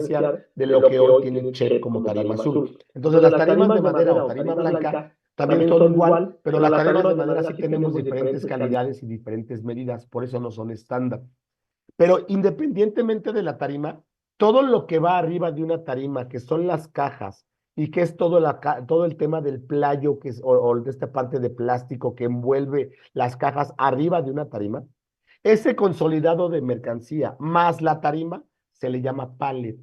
diferenciar de lo que hoy tiene Chef como tarima azul. Entonces, las tarimas de madera o tarima blanca también son igual, pero las tarimas de madera sí tenemos diferentes calidades y diferentes medidas, por eso no son estándar. Pero independientemente de la tarima, todo lo que va arriba de una tarima, que son las cajas, y que es todo el tema del playo, o de esta parte de plástico que envuelve las cajas arriba de una tarima, ese consolidado de mercancía más la tarima se le llama pallet.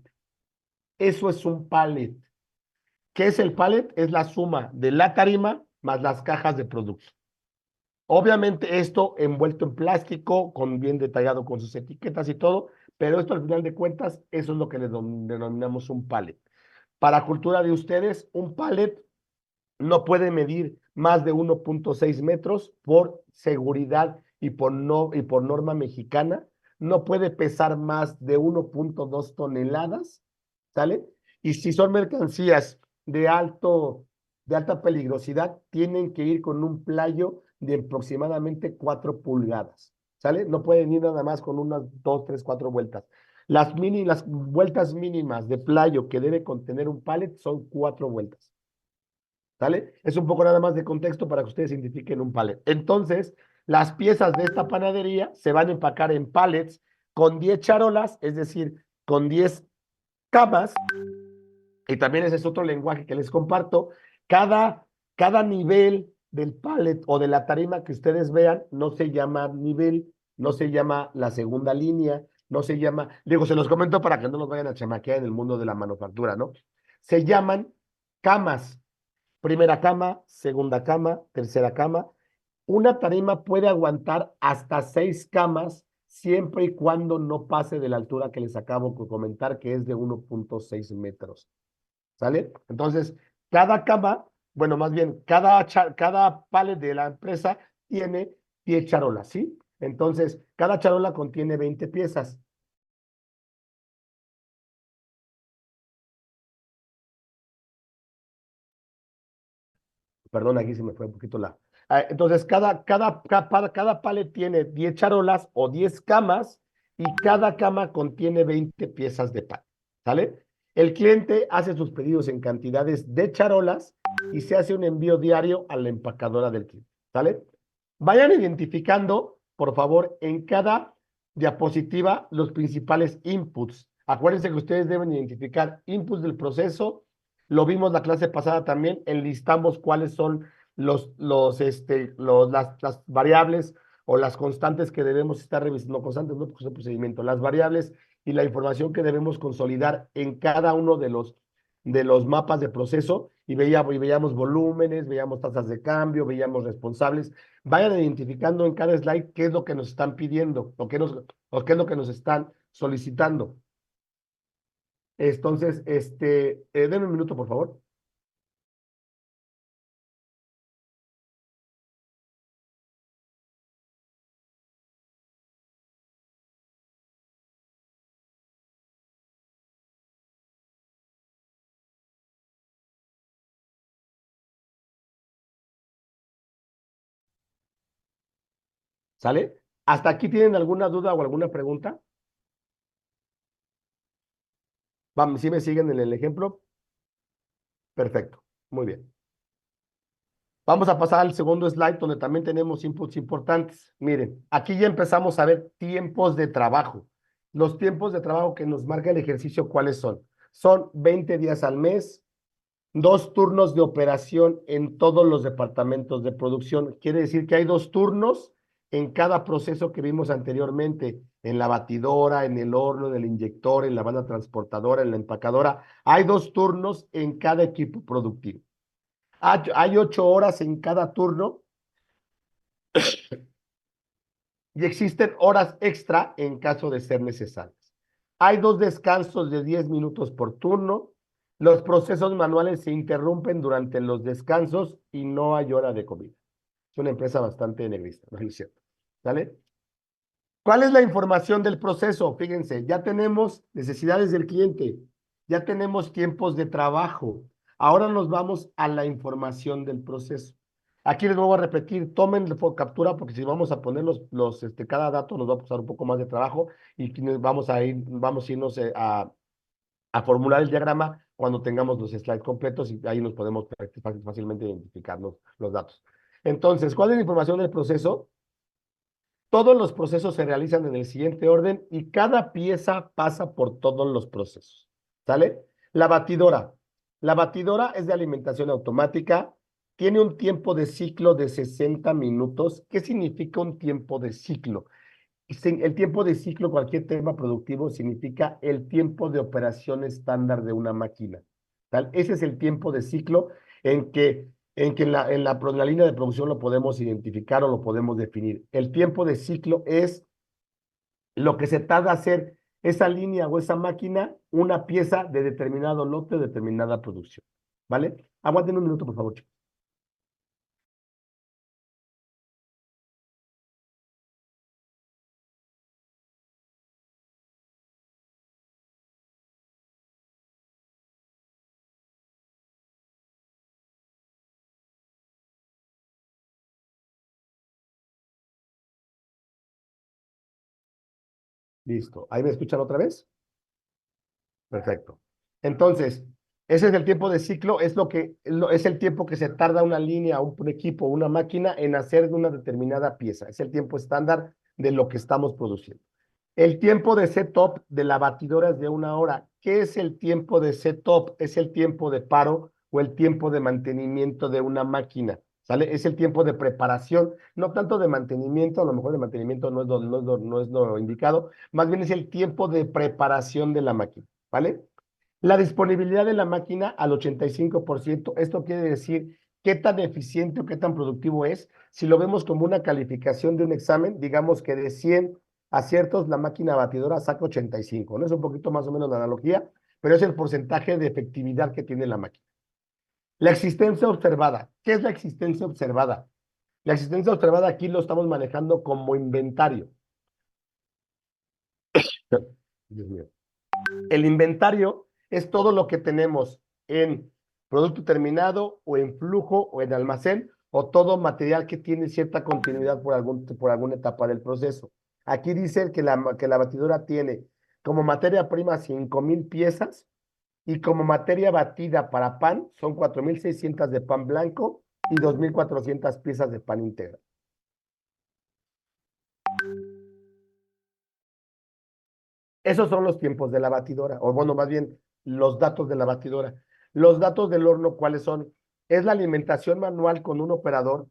Eso es un pallet. ¿Qué es el pallet? Es la suma de la tarima más las cajas de producto. Obviamente esto envuelto en plástico, bien detallado con sus etiquetas y todo, pero esto al final de cuentas, eso es lo que le denominamos un pallet. Para cultura de ustedes, un pallet no puede medir más de 1.6 metros por seguridad y por norma mexicana. No puede pesar más de 1.2 toneladas, ¿sale? Y si son mercancías de alta peligrosidad, tienen que ir con un playo de aproximadamente 4 pulgadas, ¿sale? No pueden ir nada más con unas 2, 3, 4 vueltas. Las vueltas mínimas de playo que debe contener un pallet son 4 vueltas. ¿Sale? Es un poco nada más de contexto para que ustedes identifiquen un pallet. Entonces, las piezas de esta panadería se van a empacar en pallets con 10 charolas, es decir, con 10 camas, y también ese es otro lenguaje que les comparto. Cada nivel del pallet o de la tarima que ustedes vean no se llama nivel, no se llama la segunda línea, no se llama, digo, se los comento para que no nos vayan a chamaquear en el mundo de la manufactura, ¿no? Se llaman camas. Primera cama, segunda cama, tercera cama. Una tarima puede aguantar hasta 6 camas siempre y cuando no pase de la altura que les acabo de comentar, que es de 1.6 metros. ¿Sale? Entonces, cada cama, bueno, más bien, cada pallet de la empresa tiene 10 charolas, ¿sí? Entonces, cada charola contiene 20 piezas. Perdón, aquí se me fue un poquito la. Entonces, cada pallet tiene 10 charolas o 10 camas y cada cama contiene 20 piezas de pan. ¿Sale? El cliente hace sus pedidos en cantidades de charolas y se hace un envío diario a la empacadora del cliente. ¿Sale? Vayan identificando, por favor, en cada diapositiva los principales inputs. Acuérdense que ustedes deben identificar inputs del proceso. Lo vimos la clase pasada también, enlistamos cuáles son las variables o las constantes que debemos estar revisando, no constantes, no porque es un procedimiento, las variables y la información que debemos consolidar en cada uno de los mapas de proceso y veíamos volúmenes, veíamos tasas de cambio, veíamos responsables. Vayan identificando en cada slide qué es lo que nos están pidiendo o qué es lo que nos están solicitando. Entonces, denme un minuto, por favor. ¿Sale? ¿Hasta aquí tienen alguna duda o alguna pregunta? Vamos, ¿sí me siguen en el ejemplo? Perfecto, muy bien. Vamos a pasar al segundo slide donde también tenemos inputs importantes. Miren, aquí ya empezamos a ver tiempos de trabajo. Los tiempos de trabajo que nos marca el ejercicio, ¿cuáles son? Son 20 días al mes, 2 turnos de operación en todos los departamentos de producción. Quiere decir que hay 2 turnos en cada proceso que vimos anteriormente, en la batidora, en el horno, en el inyector, en la banda transportadora, en la empacadora. Hay 2 turnos en cada equipo productivo. Hay 8 horas en cada turno y existen horas extra en caso de ser necesarias. Hay 2 descansos de 10 minutos por turno. Los procesos manuales se interrumpen durante los descansos y no hay hora de comida. Es una empresa bastante negrista, ¿no es cierto? ¿Sale? ¿Cuál es la información del proceso? Fíjense, ya tenemos necesidades del cliente, ya tenemos tiempos de trabajo. Ahora nos vamos a la información del proceso. Aquí les vuelvo a repetir, tomen captura porque si vamos a poner cada dato nos va a costar un poco más de trabajo y vamos a irnos a formular el diagrama cuando tengamos los slides completos y ahí nos podemos fácilmente identificar los datos. Entonces, ¿cuál es la información del proceso? Todos los procesos se realizan en el siguiente orden y cada pieza pasa por todos los procesos. ¿Sale? La batidora. La batidora es de alimentación automática, tiene un tiempo de ciclo de 60 minutos. ¿Qué significa un tiempo de ciclo? El tiempo de ciclo, cualquier tema productivo, significa el tiempo de operación estándar de una máquina. ¿Tal? Ese es el tiempo de ciclo en la línea de producción lo podemos identificar o lo podemos definir. El tiempo de ciclo es lo que se tarda hacer esa línea o esa máquina, una pieza de determinado lote, determinada producción. ¿Vale? Aguanten un minuto, por favor, chicos. Listo. ¿Ahí me escuchan otra vez? Perfecto. Entonces, ese es el tiempo de ciclo, es el tiempo que se tarda una línea, un equipo, una máquina en hacer una determinada pieza. Es el tiempo estándar de lo que estamos produciendo. El tiempo de setup de la batidora es de 1 hora. ¿Qué es el tiempo de setup? Es el tiempo de paro o el tiempo de mantenimiento de una máquina. ¿Sale? Es el tiempo de preparación, no tanto de mantenimiento, a lo mejor de mantenimiento no es lo indicado, más bien es el tiempo de preparación de la máquina. ¿Vale? La disponibilidad de la máquina al 85%, esto quiere decir qué tan eficiente o qué tan productivo es. Si lo vemos como una calificación de un examen, digamos que de 100 aciertos, la máquina batidora saca 85, ¿no? Es un poquito más o menos la analogía, pero es el porcentaje de efectividad que tiene la máquina. La existencia observada. ¿Qué es la existencia observada? La existencia observada aquí lo estamos manejando como inventario. Dios mío. El inventario es todo lo que tenemos en producto terminado o en flujo o en almacén o todo material que tiene cierta continuidad por alguna etapa del proceso. Aquí dice que la batidora tiene como materia prima 5,000 piezas y como materia batida para pan son 4,600 de pan blanco y 2,400 piezas de pan integral. Esos son los tiempos de la batidora, o bueno, más bien los datos de la batidora. Los datos del horno, ¿cuáles son? Es la alimentación manual con un operador,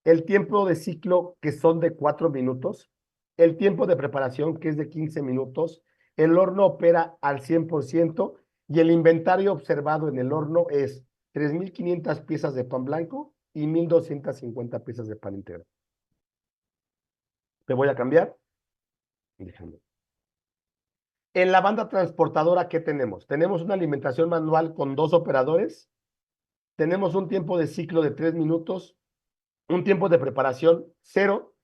el tiempo de ciclo, que son de 4 minutos, el tiempo de preparación, que es de 15 minutos, el horno opera al 100% y el inventario observado en el horno es 3,500 piezas de pan blanco y 1,250 piezas de pan integral. Te voy a cambiar. Déjame. En la banda transportadora, ¿qué tenemos? Tenemos una alimentación manual con 2 operadores, tenemos un tiempo de ciclo de 3 minutos, un tiempo de preparación 0,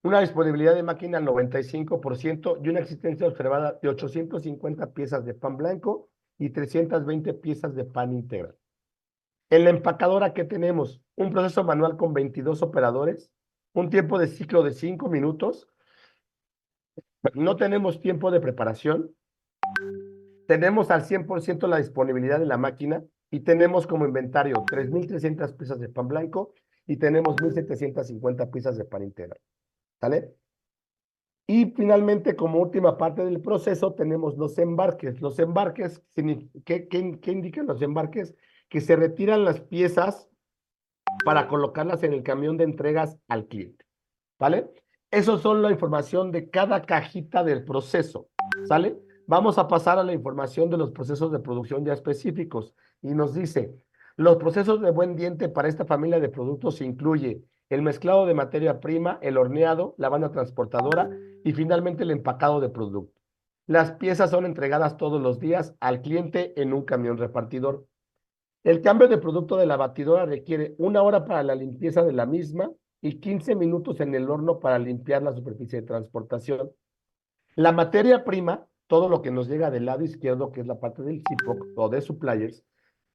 una disponibilidad de máquina al 95% y una existencia observada de 850 piezas de pan blanco y 320 piezas de pan integral. En la empacadora, ¿qué tenemos? Un proceso manual con 22 operadores, un tiempo de ciclo de 5 minutos, no tenemos tiempo de preparación, tenemos al 100% la disponibilidad de la máquina y tenemos como inventario 3,300 piezas de pan blanco y tenemos 1,750 piezas de pan integral. ¿Sale? Y finalmente, como última parte del proceso, tenemos los embarques. Los embarques, ¿qué indican los embarques? Que se retiran las piezas para colocarlas en el camión de entregas al cliente. ¿Vale? Esos son la información de cada cajita del proceso. ¿Sale? Vamos a pasar a la información de los procesos de producción ya específicos. Y nos dice, los procesos de buen diente para esta familia de productos incluye el mezclado de materia prima, el horneado, la banda transportadora y finalmente el empacado de producto. Las piezas son entregadas todos los días al cliente en un camión repartidor. El cambio de producto de la batidora requiere 1 hora para la limpieza de la misma y 15 minutos en el horno para limpiar la superficie de transportación. La materia prima, todo lo que nos llega del lado izquierdo, que es la parte del CIPOC o de suppliers,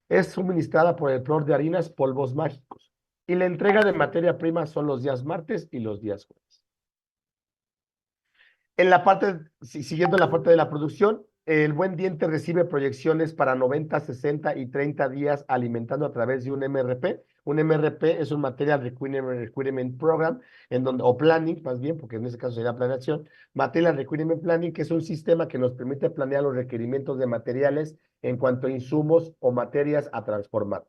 es suministrada por el proveedor de harinas Polvos Mágicos. Y la entrega de materia prima son los días martes y los días jueves. Siguiendo la parte de la producción, el buen diente recibe proyecciones para 90, 60 y 30 días alimentando a través de un MRP. Un MRP es un Material Requirement Program, en donde, o Planning, más bien, porque en este caso sería planeación. Material Requirement Planning, que es un sistema que nos permite planear los requerimientos de materiales en cuanto a insumos o materias a transformar.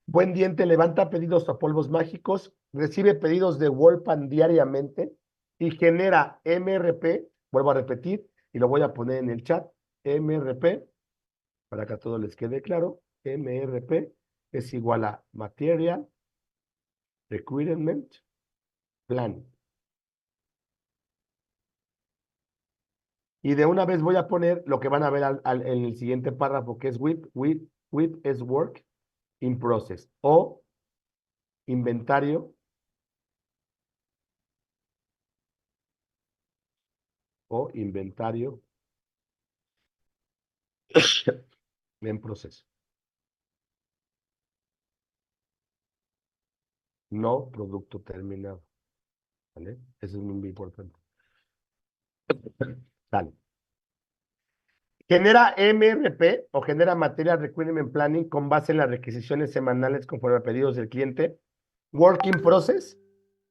Buen diente levanta pedidos a polvos mágicos, recibe pedidos de Wolpan diariamente y genera MRP, vuelvo a repetir, y lo voy a poner en el chat, MRP, para que a todos les quede claro, MRP es igual a Material Requirement Plan. Y de una vez voy a poner lo que van a ver en el siguiente párrafo, que es WIP es Work in Process, o inventario, en proceso. No producto terminado, ¿vale? Eso es muy importante. Dale. Genera MRP o genera Material Requirement Planning con base en las requisiciones semanales conforme a pedidos del cliente. Work in Process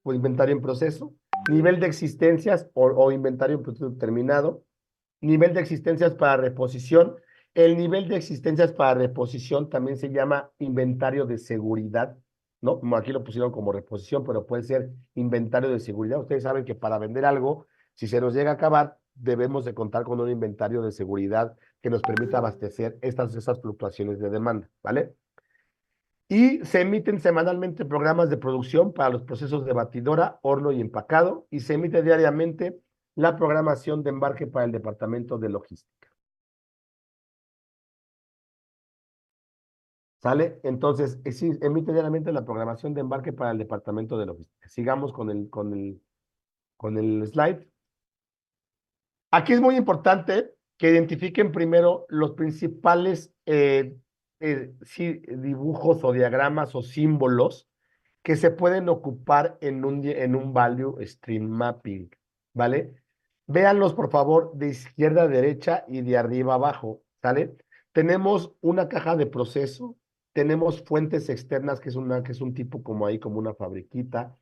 o inventario en proceso. Nivel de existencias o inventario en proceso terminado. Nivel de existencias para reposición. El nivel de existencias para reposición también se llama inventario de seguridad, ¿no? Como aquí lo pusieron como reposición, pero puede ser inventario de seguridad. Ustedes saben que para vender algo, si se nos llega a acabar, debemos de contar con un inventario de seguridad que nos permita abastecer esas fluctuaciones de demanda, ¿vale? Y se emiten semanalmente programas de producción para los procesos de batidora, horno y empacado, y se emite diariamente la programación de embarque para el departamento de logística. ¿Sale? Entonces, sí, emite diariamente la programación de embarque para el departamento de logística. Sigamos con el slide. Aquí es muy importante que identifiquen primero los principales dibujos o diagramas o símbolos que se pueden ocupar en un Value Stream Mapping, ¿vale? Véanlos, por favor, de izquierda a derecha y de arriba a abajo, ¿sale? Tenemos una caja de proceso, tenemos fuentes externas, que es un tipo como ahí, como una fabriquita.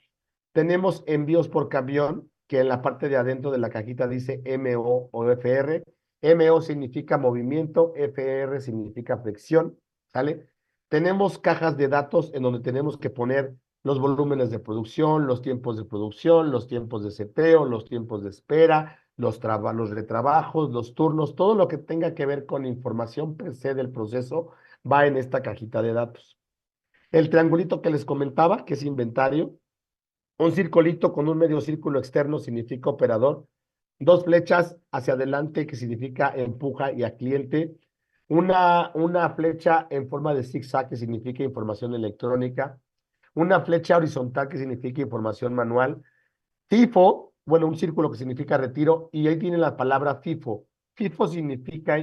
Tenemos envíos por camión, que en la parte de adentro de la cajita dice MO o FR. MO significa movimiento, FR significa fricción, ¿sale? Tenemos cajas de datos en donde tenemos que poner los volúmenes de producción, los tiempos de producción, los tiempos de seteo, los tiempos de espera, los retrabajos, los turnos, todo lo que tenga que ver con información per se del proceso va en esta cajita de datos. El triangulito que les comentaba, que es inventario, un circulito con un medio círculo externo significa operador. Dos flechas hacia adelante que significa empuja y a cliente. Una flecha en forma de zigzag que significa información electrónica. Una flecha horizontal que significa información manual. FIFO, bueno, un círculo que significa retiro. Y ahí tiene la palabra FIFO. FIFO significa,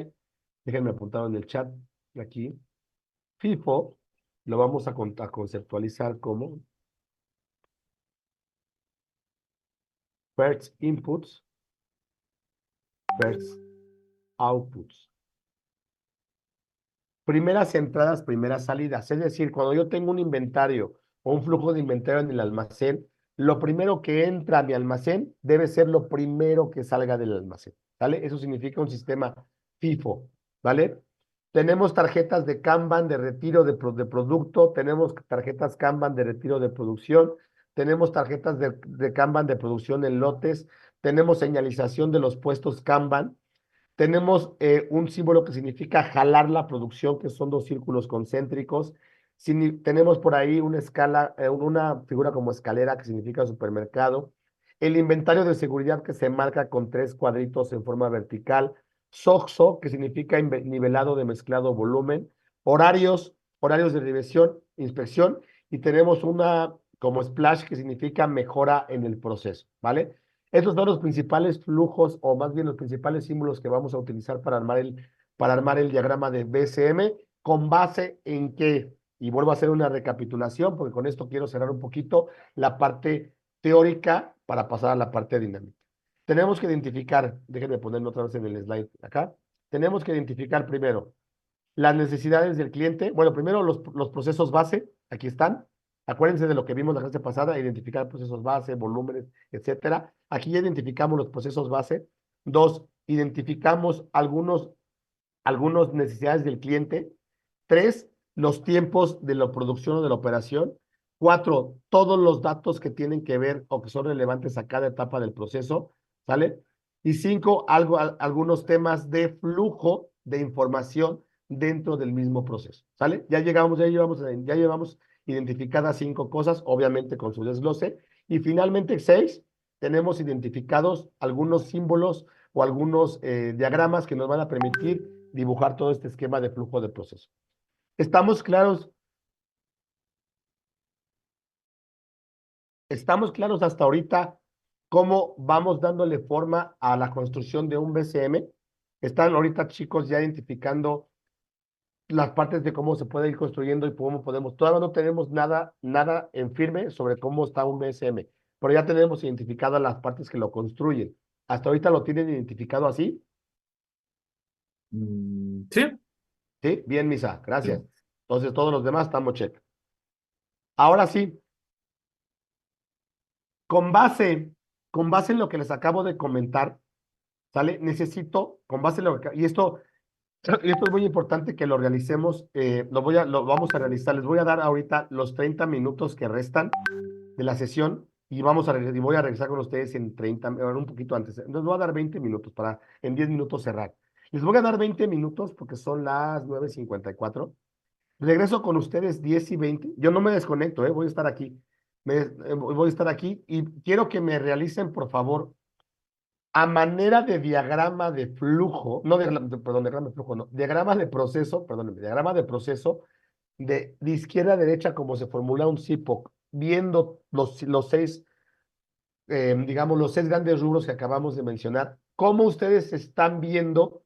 déjenme apuntar en el chat aquí. FIFO lo vamos a conceptualizar como First Inputs, First Outputs. Primeras entradas, primeras salidas. Es decir, cuando yo tengo un inventario o un flujo de inventario en el almacén, lo primero que entra a mi almacén debe ser lo primero que salga del almacén, ¿vale? Eso significa un sistema FIFO, ¿vale? Tenemos tarjetas de Kanban de retiro de producto, tenemos tarjetas Kanban de retiro de producción, tenemos tarjetas de Kanban de producción en lotes, tenemos señalización de los puestos Kanban. Tenemos un símbolo que significa jalar la producción, que son dos círculos concéntricos. Tenemos por ahí una escala, una figura como escalera que significa supermercado. El inventario de seguridad que se marca con tres cuadritos en forma vertical. SOXO, que significa nivelado de mezclado volumen. Horarios de revisión, inspección. Y tenemos una como splash que significa mejora en el proceso, ¿vale? Estos son los principales flujos, o más bien los principales símbolos que vamos a utilizar para armar el diagrama de BCM, con base en qué. Y vuelvo a hacer una recapitulación, porque con esto quiero cerrar un poquito la parte teórica para pasar a la parte dinámica. Tenemos que identificar, déjenme ponerlo otra vez en el slide acá, tenemos que identificar primero las necesidades del cliente. Bueno, primero los procesos base, aquí están. Acuérdense de lo que vimos la clase pasada, identificar procesos base, volúmenes, etcétera. Aquí ya identificamos los procesos base. Dos, identificamos algunas necesidades del cliente. Tres, los tiempos de la producción o de la operación. Cuatro, todos los datos que tienen que ver o que son relevantes a cada etapa del proceso, ¿sale? Y cinco, algunos temas de flujo de información dentro del mismo proceso, ¿sale? Ya llevamos identificadas 5 cosas, obviamente con su desglose. Y finalmente, 6, tenemos identificados algunos símbolos o algunos diagramas que nos van a permitir dibujar todo este esquema de flujo de proceso. ¿Estamos claros? ¿Estamos claros hasta ahorita cómo vamos dándole forma a la construcción de un BCM? ¿Están ahorita, chicos, ya identificando las partes de cómo se puede ir construyendo y cómo podemos? Todavía no tenemos nada en firme sobre cómo está un BSM, pero ya tenemos identificadas las partes que lo construyen. ¿Hasta ahorita lo tienen identificado así? Sí. Sí, bien, Misa, gracias. Entonces, todos los demás estamos check. Ahora sí, con base en lo que les acabo de comentar, ¿sale? Necesito, con base en lo que, y esto es muy importante que lo realicemos, lo vamos a realizar. Les voy a dar ahorita los 30 minutos que restan de la sesión y voy a regresar con ustedes en 30, un poquito antes. Les voy a dar 20 minutos para en 10 minutos cerrar. Les voy a dar 20 minutos porque son las 9:54. Regreso con ustedes 10:20. Yo no me desconecto, voy a estar aquí. Voy a estar aquí y quiero que me realicen, por favor, a manera de diagrama de flujo, no, perdón, diagrama de flujo, no, diagrama de proceso, perdón, diagrama de proceso de izquierda a derecha como se formula un CIPOC, viendo los 6, digamos, los 6 grandes rubros que acabamos de mencionar, cómo ustedes están viendo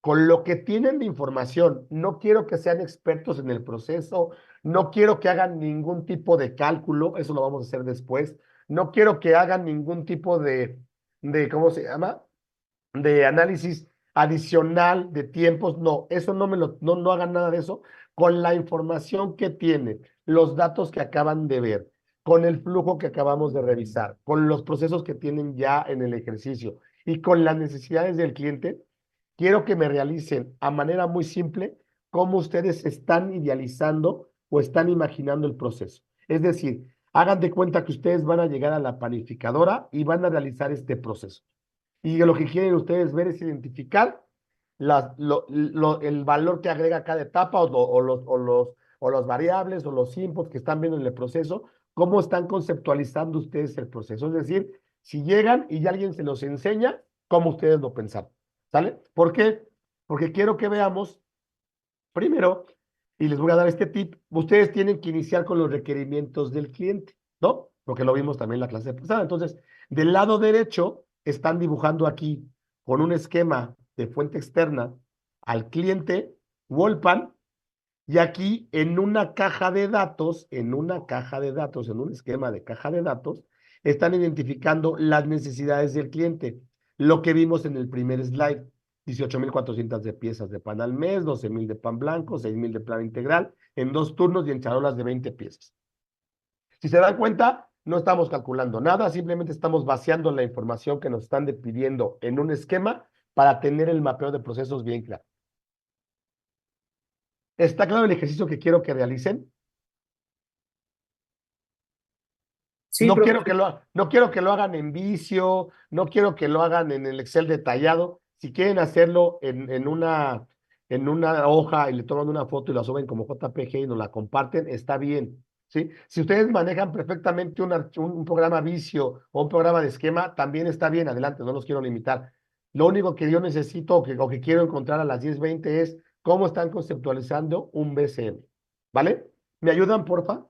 con lo que tienen de información. No quiero que sean expertos en el proceso, no quiero que hagan ningún tipo de cálculo, eso lo vamos a hacer después. No quiero que hagan ningún tipo ¿cómo se llama? De análisis adicional de tiempos. No, eso no hagan nada de eso. Con la información que tienen, los datos que acaban de ver, con el flujo que acabamos de revisar, con los procesos que tienen ya en el ejercicio y con las necesidades del cliente, quiero que me realicen a manera muy simple cómo ustedes están idealizando o están imaginando el proceso. Es decir, hagan de cuenta que ustedes van a llegar a la panificadora y van a realizar este proceso. Y lo que quieren ustedes ver es identificar el valor que agrega cada etapa o los variables o los inputs que están viendo en el proceso, cómo están conceptualizando ustedes el proceso. Es decir, si llegan y ya alguien se los enseña, cómo ustedes lo pensaron. ¿Sale? ¿Por qué? Porque quiero que veamos primero, y les voy a dar este tip, ustedes tienen que iniciar con los requerimientos del cliente, ¿no? Porque lo vimos también en la clase pasada. Entonces, del lado derecho, están dibujando aquí con un esquema de fuente externa al cliente, Wolpan, y aquí en una caja de datos, en un esquema de caja de datos, están identificando las necesidades del cliente. Lo que vimos en el primer slide, 18,400 de piezas de pan al mes, 12,000 de pan blanco, 6,000 de pan integral, en 2 turnos y en charolas de 20 piezas. Si se dan cuenta, no estamos calculando nada, simplemente estamos vaciando la información que nos están pidiendo en un esquema para tener el mapeo de procesos bien claro. ¿Está claro el ejercicio que quiero que realicen? Sí, No profe. quiero que lo hagan en Visio, no quiero que lo hagan en el Excel detallado. Si quieren hacerlo en una hoja y le toman una foto y la suben como JPG y nos la comparten, está bien, ¿sí? Si ustedes manejan perfectamente un programa Visio o un programa de esquema, también está bien, adelante, no los quiero limitar. Lo único que yo necesito o que quiero encontrar a las 10:20 es cómo están conceptualizando un BCM, ¿vale? ¿Me ayudan, porfa?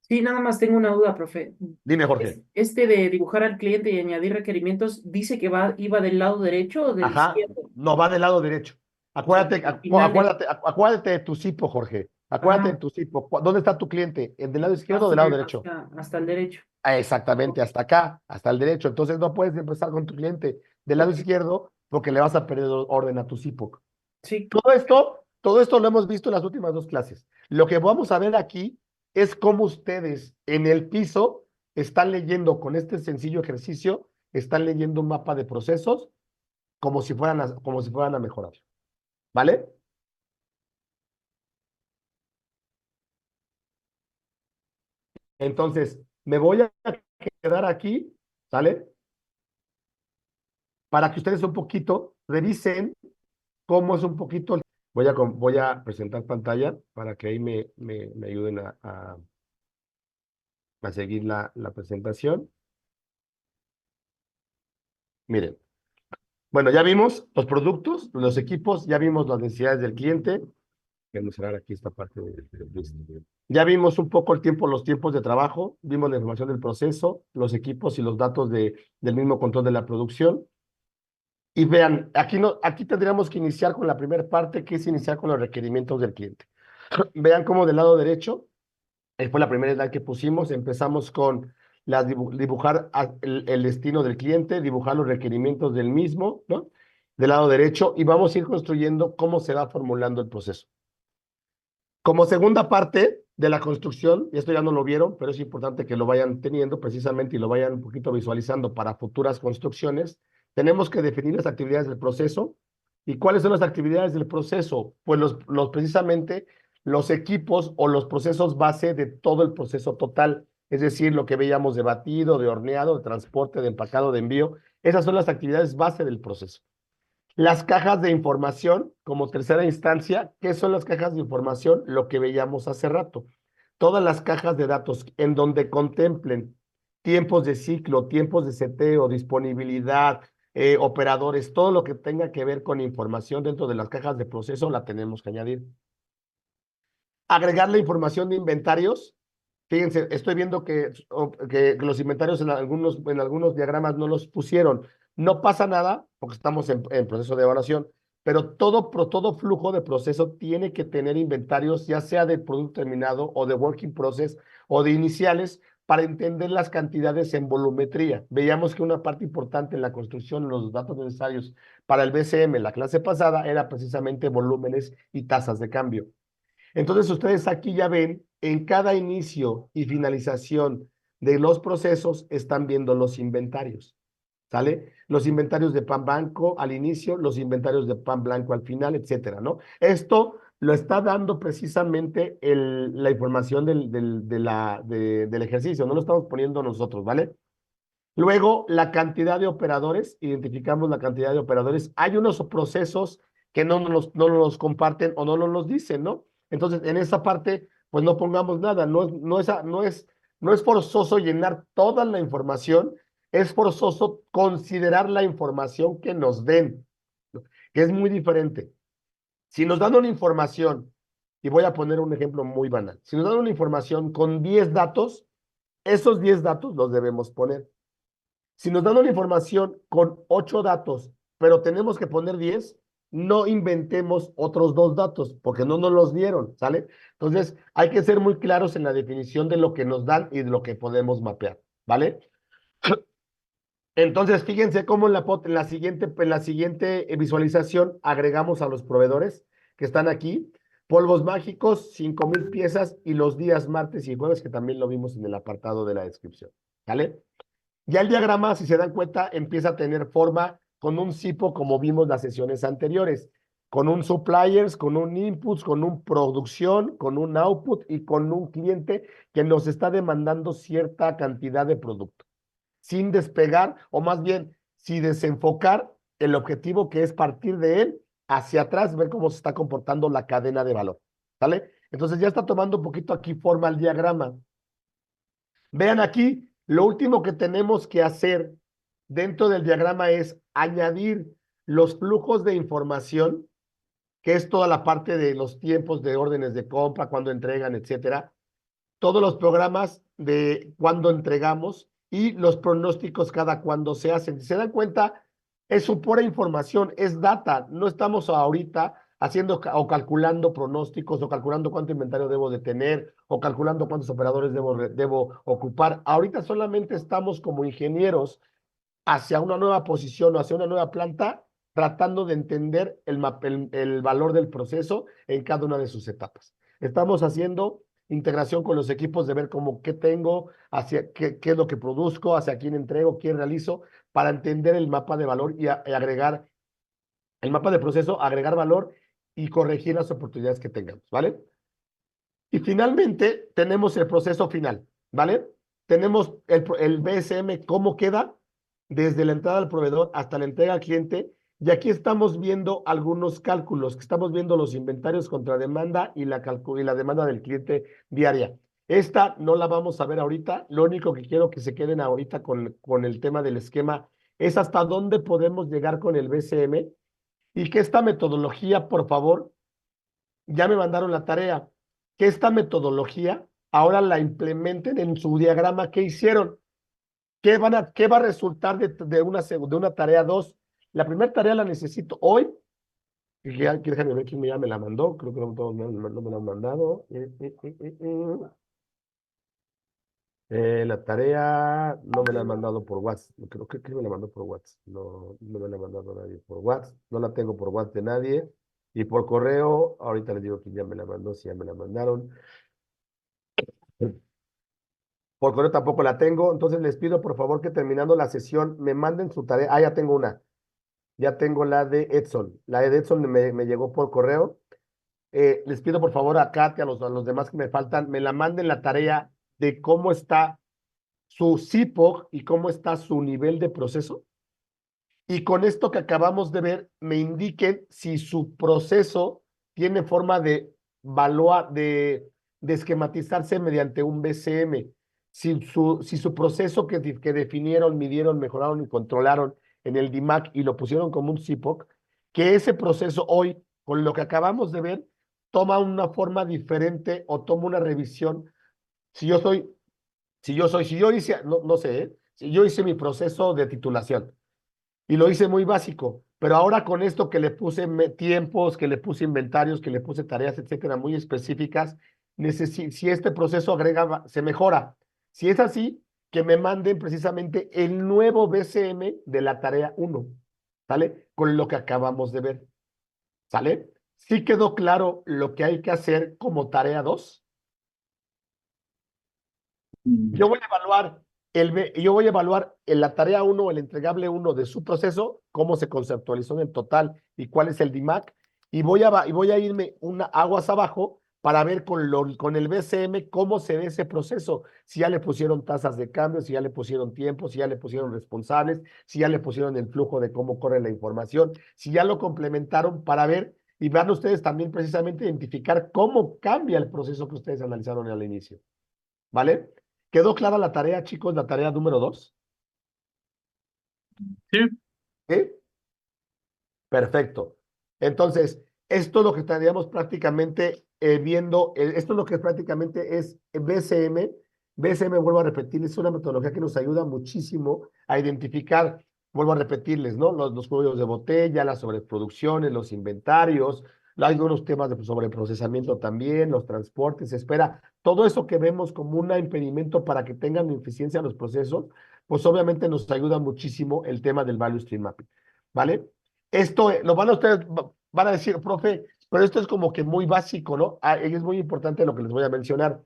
Sí, nada más tengo una duda, profe. Dime, Jorge. Este de dibujar al cliente y añadir requerimientos, ¿dice que iba del lado derecho o del Ajá, izquierdo? no va del lado derecho. O sea, al final de... Acuérdate de tu cipo, Jorge. Acuérdate de Ajá, tu cipo. ¿Dónde está tu cliente? ¿En del lado izquierdo o del lado derecho? hasta el derecho. Exactamente, hasta acá, hasta el derecho. Entonces no puedes empezar con tu cliente del lado Ok. izquierdo porque le vas a perder orden a tu CIPOC. Sí, Todo esto lo hemos visto en las últimas dos clases. Lo que vamos a ver aquí es cómo ustedes en el piso están leyendo con este sencillo ejercicio, están leyendo un mapa de procesos como si fueran a mejorar. ¿Vale? Entonces, me voy a quedar aquí, ¿sale? Para que ustedes un poquito revisen cómo es un poquito. Voy a presentar pantalla para que ahí me ayuden a seguir la presentación. Miren, bueno, ya vimos los productos, los equipos, ya vimos las necesidades del cliente. Voy a cerrar aquí esta parte ya vimos un poco los tiempos de trabajo, vimos la información del proceso, los equipos y los datos del mismo control de la producción. Y vean, aquí tendríamos que iniciar con la primera parte, que es iniciar con los requerimientos del cliente. Vean cómo del lado derecho, fue la primera slide que pusimos, empezamos con dibujar el destino del cliente, dibujar los requerimientos del mismo, ¿no? Del lado derecho, y vamos a ir construyendo cómo se va formulando el proceso. Como segunda parte de la construcción, y esto ya no lo vieron, pero es importante que lo vayan teniendo precisamente y lo vayan un poquito visualizando para futuras construcciones, tenemos que definir las actividades del proceso. ¿Y cuáles son las actividades del proceso? Pues precisamente los equipos o los procesos base de todo el proceso total, es decir, lo que veíamos de batido, de horneado, de transporte, de empacado, de envío. Esas son las actividades base del proceso. Las cajas de información, como tercera instancia, ¿qué son las cajas de información? Lo que veíamos hace rato. Todas las cajas de datos en donde contemplen tiempos de ciclo, tiempos de seteo, disponibilidad, operadores, todo lo que tenga que ver con información dentro de las cajas de proceso, la tenemos que añadir. Agregar la información de inventarios. Fíjense, estoy viendo que los inventarios en algunos diagramas no los pusieron. No pasa nada, porque estamos en proceso de evaluación, pero todo flujo de proceso tiene que tener inventarios, ya sea de producto terminado o de working process o de iniciales, para entender las cantidades en volumetría. Veíamos que una parte importante en la construcción, los datos necesarios para el BCM, la clase pasada, era precisamente volúmenes y tasas de cambio. Entonces, ustedes aquí ya ven, en cada inicio y finalización de los procesos están viendo los inventarios, ¿sale? Los inventarios de pan blanco al inicio, los inventarios de pan blanco al final, etcétera, ¿no? Esto lo está dando precisamente la información del ejercicio, no lo estamos poniendo nosotros, ¿vale? Luego, la cantidad de operadores, identificamos la cantidad de operadores. Hay unos procesos que no nos los comparten o no nos los dicen, ¿no? Entonces, en esa parte, pues no pongamos nada. No es forzoso llenar toda la información, es forzoso considerar la información que nos den, ¿no? Que es muy diferente. Si nos dan una información, y voy a poner un ejemplo muy banal, si nos dan una información con 10 datos, esos 10 datos los debemos poner. Si nos dan una información con 8 datos, pero tenemos que poner 10, no inventemos otros 2 datos, porque no nos los dieron, ¿sale? Entonces, hay que ser muy claros en la definición de lo que nos dan y de lo que podemos mapear, ¿vale? Entonces, fíjense cómo en la siguiente visualización agregamos a los proveedores que están aquí. Polvos mágicos, 5,000 piezas, y los días martes y jueves, que también lo vimos en el apartado de la descripción, ¿vale? Ya el diagrama, si se dan cuenta, empieza a tener forma con un CIPO, como vimos las sesiones anteriores, con un suppliers, con un inputs, con un producción, con un output y con un cliente que nos está demandando cierta cantidad de producto, sin despegar, o más bien, sin desenfocar el objetivo, que es partir de él hacia atrás, ver cómo se está comportando la cadena de valor, ¿sale? Entonces ya está tomando un poquito aquí forma el diagrama. Vean aquí, lo último que tenemos que hacer dentro del diagrama es añadir los flujos de información, que es toda la parte de los tiempos de órdenes de compra, cuándo entregan, etcétera. Todos los programas de cuándo entregamos y los pronósticos cada cuándo se hacen. Si se dan cuenta, es su pura información, es data. No estamos ahorita haciendo o calculando pronósticos, o calculando cuánto inventario debo de tener, o calculando cuántos operadores debo ocupar. Ahorita solamente estamos como ingenieros hacia una nueva posición o hacia una nueva planta, tratando de entender el valor del proceso en cada una de sus etapas. Estamos haciendo integración con los equipos de ver cómo qué tengo, hacia qué es lo que produzco, hacia quién entrego, quién realizo, para entender el mapa de valor y agregar el mapa de proceso, agregar valor y corregir las oportunidades que tengamos, ¿vale? Y finalmente tenemos el proceso final, ¿vale? Tenemos el BSM, cómo queda desde la entrada al proveedor hasta la entrega al cliente. Y aquí estamos viendo algunos cálculos, que estamos viendo los inventarios contra demanda y la demanda del cliente diaria. Esta no la vamos a ver ahorita. Lo único que quiero que se queden ahorita con el tema del esquema es hasta dónde podemos llegar con el BCM y que esta metodología, por favor, ya me mandaron la tarea, que esta metodología ahora la implementen en su diagrama que hicieron. ¿Qué va a resultar de una tarea 2? La primera tarea la necesito hoy. Déjame ver quién ya me la mandó. Creo que no me la han mandado. La tarea no me la han mandado por WhatsApp. Creo que me la mandó por WhatsApp. No, no me la ha mandado nadie por WhatsApp. No la tengo por WhatsApp de nadie. Y por correo, ahorita les digo que ya me la mandó, si ya me la mandaron. Por correo tampoco la tengo. Entonces les pido por favor que terminando la sesión me manden su tarea. Ah, ya tengo una. Ya tengo la de Edson. La de Edson me llegó por correo. Les pido por favor a Katy, a los demás que me faltan, me la manden la tarea de cómo está su CIPOG y cómo está su nivel de proceso. Y con esto que acabamos de ver, me indiquen si su proceso tiene forma de evaluar, de esquematizarse mediante un BCM. Si su proceso que definieron, midieron, mejoraron y controlaron en el DIMAC y lo pusieron como un CIPOC, que ese proceso hoy, con lo que acabamos de ver, toma una forma diferente o toma una revisión. Si yo hice, no sé, si yo hice mi proceso de titulación y lo hice muy básico, pero ahora con esto que le puse tiempos, que le puse inventarios, que le puse tareas, etcétera, muy específicas, si este proceso se mejora. Si es así, que me manden precisamente el nuevo BCM de la tarea 1, ¿sale? Con lo que acabamos de ver, ¿sale? ¿Sí quedó claro lo que hay que hacer como tarea 2? Yo voy a evaluar en la tarea 1, el entregable 1 de su proceso, cómo se conceptualizó en el total y cuál es el DIMAC, y voy a irme aguas abajo para ver con el BCM cómo se ve ese proceso, si ya le pusieron tasas de cambio, si ya le pusieron tiempo, si ya le pusieron responsables, si ya le pusieron el flujo de cómo corre la información, si ya lo complementaron para ver y van ustedes también precisamente identificar cómo cambia el proceso que ustedes analizaron al inicio. ¿Vale? ¿Quedó clara la tarea, chicos, la tarea número 2? Sí. ¿Sí? Perfecto. Entonces, esto es lo que estaríamos prácticamente viendo, esto es lo que prácticamente es BCM. BCM, vuelvo a repetirles, es una metodología que nos ayuda muchísimo a identificar, vuelvo a repetirles, ¿no? Los cuellos de botella, las sobreproducciones, los inventarios, hay algunos temas de sobreprocesamiento también, los transportes, se espera. Todo eso que vemos como un impedimento para que tengan eficiencia los procesos, pues obviamente nos ayuda muchísimo el tema del Value Stream Mapping, ¿vale? Esto lo van a decir, profe, pero esto es como que muy básico, ¿no? Y es muy importante lo que les voy a mencionar.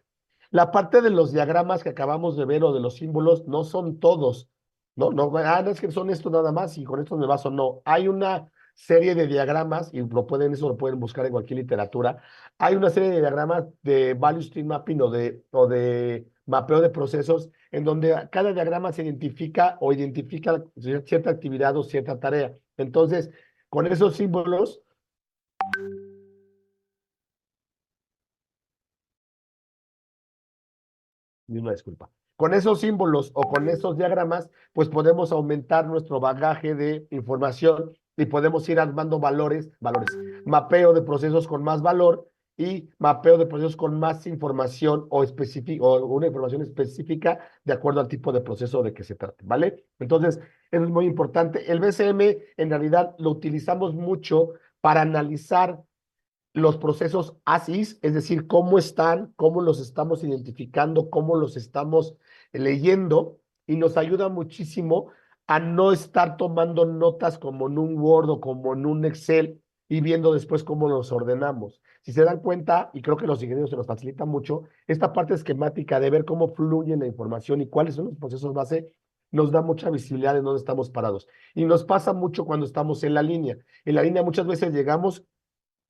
La parte de los diagramas que acabamos de ver o de los símbolos no son todos, ¿no? No, no es que son estos nada más y con estos me baso, no. Hay una serie de diagramas, y eso lo pueden buscar en cualquier literatura. Hay una serie de diagramas de Value Stream Mapping o de mapeo de procesos, en donde cada diagrama se identifica cierta actividad o cierta tarea. Entonces, con esos símbolos, y una disculpa, con esos símbolos o con esos diagramas, pues podemos aumentar nuestro bagaje de información y podemos ir armando valores, mapeo de procesos con más valor y mapeo de procesos con más información o una información específica de acuerdo al tipo de proceso de que se trate, ¿vale? Entonces, eso es muy importante. El BCM en realidad lo utilizamos mucho para analizar los procesos ASIS, es decir, cómo están, cómo los estamos identificando, cómo los estamos leyendo, y nos ayuda muchísimo a no estar tomando notas como en un Word o como en un Excel y viendo después cómo los ordenamos. Si se dan cuenta, y creo que los ingenieros se nos facilita mucho, esta parte esquemática de ver cómo fluye la información y cuáles son los procesos base, nos da mucha visibilidad de dónde estamos parados. Y nos pasa mucho cuando estamos en la línea. En la línea muchas veces llegamos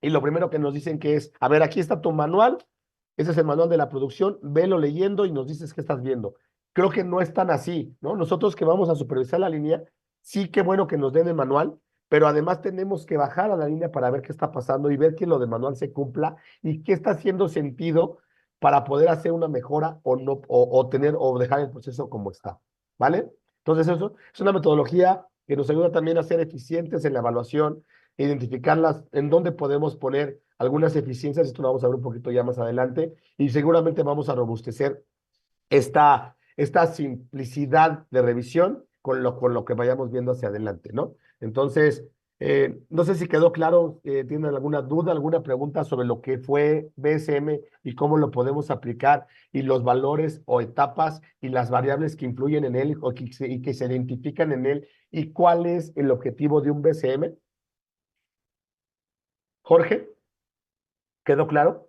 y lo primero que nos dicen que es, a ver, aquí está tu manual, ese es el manual de la producción, velo leyendo y nos dices qué estás viendo. Creo que no es tan así, ¿no? Nosotros que vamos a supervisar la línea, sí que bueno que nos den el manual, pero además tenemos que bajar a la línea para ver qué está pasando y ver que lo del manual se cumpla y qué está haciendo sentido para poder hacer una mejora o no, o tener o dejar el proceso como está, ¿vale? Entonces eso es una metodología que nos ayuda también a ser eficientes en la evaluación, identificarlas, en dónde podemos poner algunas eficiencias, esto lo vamos a ver un poquito ya más adelante, y seguramente vamos a robustecer esta simplicidad de revisión con lo que vayamos viendo hacia adelante, ¿no? Entonces, no sé si quedó claro, ¿tienen alguna duda, alguna pregunta sobre lo que fue BSM y cómo lo podemos aplicar y los valores o etapas y las variables que influyen en él y que se identifican en él y cuál es el objetivo de un BSM? Jorge, ¿quedó claro?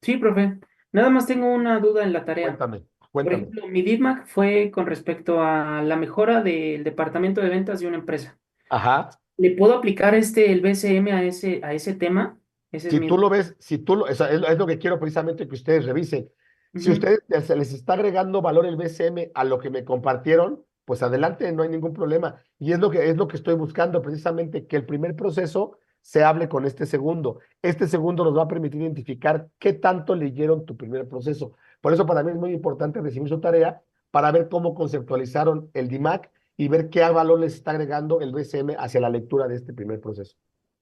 Sí, profe. Nada más tengo una duda en la tarea. Cuéntame, Por cuéntame. ejemplo, mi DIMAC fue con respecto a la mejora del departamento de ventas de una empresa. Ajá. ¿Le puedo aplicar el BCM a ese tema? Ese es Si mi tú duda. lo ves, si tú lo, es lo que quiero precisamente que ustedes revisen. Si Ujú. ustedes se les está agregando valor el BCM a lo que me compartieron, pues adelante, no hay ningún problema. Y es lo que estoy buscando, precisamente que el primer proceso se hable con este segundo. Este segundo nos va a permitir identificar qué tanto leyeron tu primer proceso. Por eso para mí es muy importante recibir su tarea para ver cómo conceptualizaron el DIMAC y ver qué valor les está agregando el BCM hacia la lectura de este primer proceso.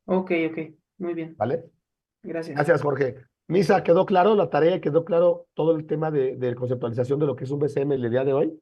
Ok, ok. Muy bien. ¿Vale? Gracias. Gracias, Jorge. Misa, ¿quedó claro la tarea? ¿Quedó claro todo el tema de conceptualización de lo que es un BCM el día de hoy?